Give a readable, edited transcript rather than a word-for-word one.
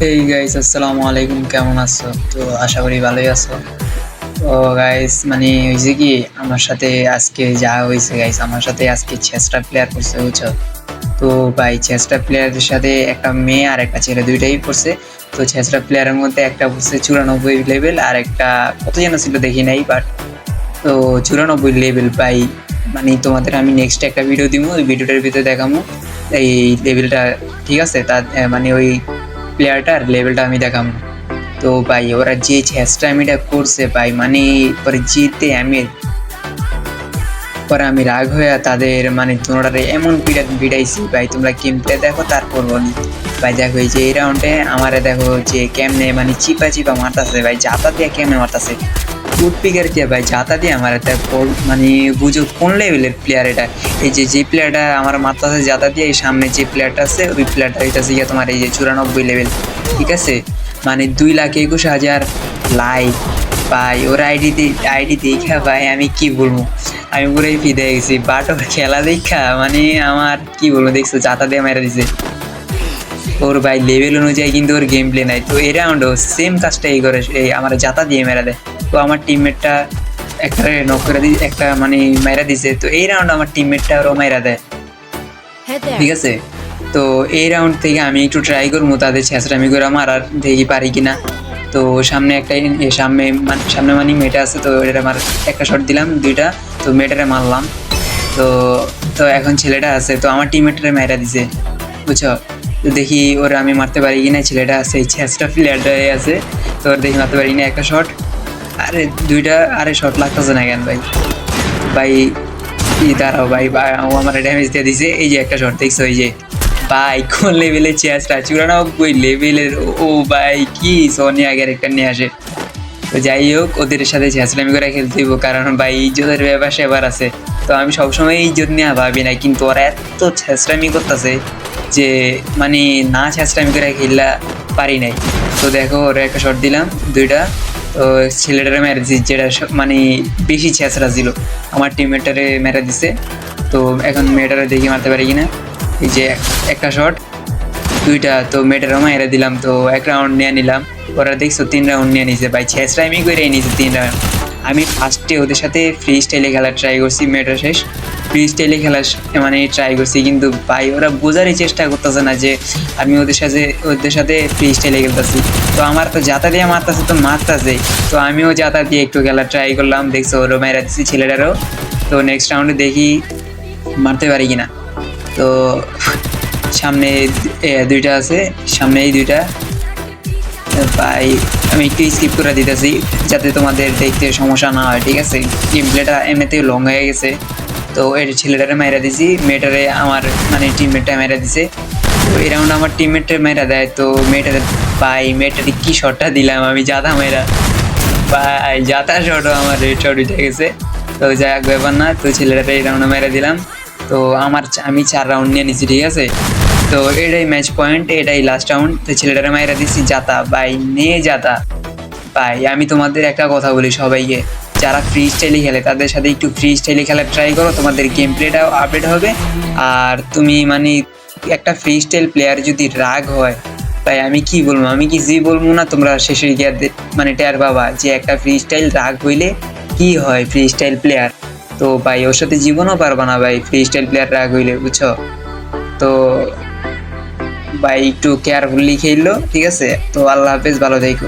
এই গাইস আসসালামু আলাইকুম, কেমন আছো? তো আশা করি ভালোই আছো। তো গাইস হয়েছে কি, আমার সাথে আজকে যা হয়েছে গাইস, আমার সাথে আজকে চেসটা প্লেয়ার করছে, বুঝছো? তো ভাই চেসটা প্লেয়ারের সাথে একটা মেয়ে আর একটা ছেলে দুইটাই করছে। তো চেসটা প্লেয়ারের মধ্যে একটা বলছে 94 লেভেল, আর একটা কত যেন ছিল দেখি নাই, বাট তো 94 লেভেল ভাই। তোমাদের আমি নেক্সট একটা ভিডিও দিব, ওই ভিডিওটার ভিতরে দেখাবো এই লেভেলটা। ঠিক আছে, তার ওই প্লেয়ারটার লেভেলটা আমি দেখাবো। তো ভাই ওরা যে ছেঁচড়ামিটা করছে ভাই, পরে জিতে আমি রাগ হয়ে তাদের তোমরারে এমন পিটাইছি ভাই। তোমরা গেমটা দেখো তারপর বলি ভাই। দেখো এই যে এই রাউন্ডে আমারে দেখো যে কেমনে চিপা চিপা মারতাছে ভাই, জাতা দিয়ে কেমনে মারতাছে, টুথপিকের দিয়ে ভাই জাতা দিয়ে আমার বুঝো কোন লেভেলের প্লেয়ার এটা। এই যে প্লেয়ারটা আমার মারতাছে জাতা দিয়ে, এই সামনে যে প্লেয়ারটা আছে ওই প্লেয়ারটা হইতাছে গিয়ে তোমার এই যে 94 লেভেল। ঠিক আছে, 2,21,000 লাইক ভাই ওর আইডি দেখা ভাই, আমি কি বলবো, আমি পুরাই ফিদে গেছি। বাট ওর খেলা দেখা আমার কি বলবো, দেখছো জাতা দিয়ে মেরে দিছে। ওর ভাই লেভেল অনুযায়ী কিন্তু ওর গেম প্লে নাই। তো এই রাউন্ডও সেম কাজটাই করে, এই আমার জাতা দিয়ে মেরা দেয়। তো আমার টিমমেটটা একটা নক করে দিয়ে একটা মেরা দিছে। তো এই রাউন্ড আমার টিমমেটটা ওরও মেরা দেয়। ঠিক আছে, তো এই রাউন্ড থেকে আমি একটু ট্রাই করবো তাদের ছেঁচড়ামি করে মারার, দেখি পারি কিনা। তো সামনে একটা সামনে মেয়েটা আছে, তো এটা আমার একটা শট দিলাম দুইটা, তো মেয়েটারে মারলাম। তো তো এখন ছেলেটা আছে, তো আমার টিমমেটরে মেরা দিছে, বুঝছো? তো দেখি ওরা আমি মারতে পারি কিনা। ছেলেটা আছে এই ছেঁচড়া প্লেয়ারটাই আছে, তো ওর দেখি মারতে পারি কিনা। একটা শট, আরে দুইটা, আরে শট লাগতেছে না কেন ভাই? ভাই দাঁড়াও ভাই, ও আমার ড্যামেজ দিয়ে দিছে। এই যে একটা শট দেখছো, এই যে ভাই কোন লেভেলের চেয়ারটা, 94 লেভেলের। ও ভাই কি সোনিয়া ক্যারেক্টার নিয়ে আসে। তো যাই হোক, ওদের সাথে ছেঁচড়ামি করে খেলতে হইব, কারণ ভাই ইজ্জতের ব্যাপার সেবার আছে। তো আমি সবসময় ইজ্জত নিয়ে ভাবি না, কিন্তু ওরা এত ছেঁচড়ামি করতেছে যে না ছেঁচড়ামি করে খেললা পারি নাই। তো দেখো ওরা একটা শট দিলাম দুইটা, তো ছেলেটারে মেরে দিছি যেটা বেশি ছেঁচড়া ছিল, আমার টিমমেটটারে মেরে দিছে। তো এখন মেয়েটারে দেখি মারতে পারি কিনা। এই যে একটা শট দুইটা, তো মেয়েটারও মেরে দিলাম। তো এক রাউন্ড নিয়ে নিলাম। ওরা দেখছো 3 রাউন্ড নিয়ে নিছে ভাই, ছেঁচড়ামি করে নিয়েছে 3 রাউন্ড। আমি ফার্স্টে ওদের সাথে ফ্রি স্টাইলে খেলার ট্রাই করছি, মেয়েটা শেষ ফ্রি স্টাইলে খেলার ট্রাই করছি, কিন্তু ভাই ওরা বোঝারই চেষ্টা করতেছে না যে আমি ওদের সাথে ফ্রি স্টাইলে খেলতেছি। তো আমার তো জাতা দিয়ে মারতেছে, তো মারতেছে, তো আমিও জাতা দিয়ে একটু খেলার ট্রাই করলাম। দেখছো ওরও মেরা দিচ্ছি ছেলেটারও। তো নেক্সট রাউন্ডে দেখি মারতে পারি কিনা। তো সামনে দুইটা আছে, সামনে এই দুইটা ভাই আমি একটু স্কিপ করে দিতেছি যাতে তোমাদের দেখতে সমস্যা না হয়। ঠিক আছে, গেম প্লেটা এমনিতে লং হয়ে গেছে। তো এর ছেলেটারে মেরা দিছি, মেয়েটারে আমার টিমমেটটা মেরা দিছে। তো এই রাউন্ড আমার টিমমেটটা মেরা দেয়। তো মেয়েটারে কি শটটা দিলাম আমি, জাদা মেরা ভাই, জাতা শটও আমার রেড শট উঠে গেছে। তো যাই হোক ব্যাপার না, তো ছেলেটারে এই রাউন্ডে মেরা দিলাম। তো আমি 4 রাউন্ড নিয়ে নিছি। ঠিক আছে, তো এটাই ম্যাচ পয়েন্ট, এটাই লাস্ট রাউন্ড। তো ছেলেটারে মাইরা দিচ্ছি জাতা ভাই, নিয়ে জাতা ভাই। আমি তোমাদের একটা কথা বলি সবাইকে, যারা ফ্রি স্টাইলে খেলে তাদের সাথে একটু ফ্রি স্টাইলে খেলার ট্রাই করো, তোমাদের গেম প্লেটাও আপডেট হবে। আর তুমি একটা ফ্রি স্টাইল প্লেয়ার যদি রাগ হয় ভাই, আমি কি বলবো, আমি কি জি বলবো না, তোমরা শেষে গিয়ে টের পাবা যে একটা ফ্রি স্টাইল রাগ হইলে কি হয় ফ্রি স্টাইল প্লেয়ার। তো ভাই ওর সাথে জীবনও পারবা না ভাই, ফ্রি স্টাইল প্লেয়ার রাগ হইলে, বুঝছো? তো ভাই একটু কেয়ারফুলি খেললো। ঠিক আছে, তো আল্লাহ হাফেজ, ভালো থেকো।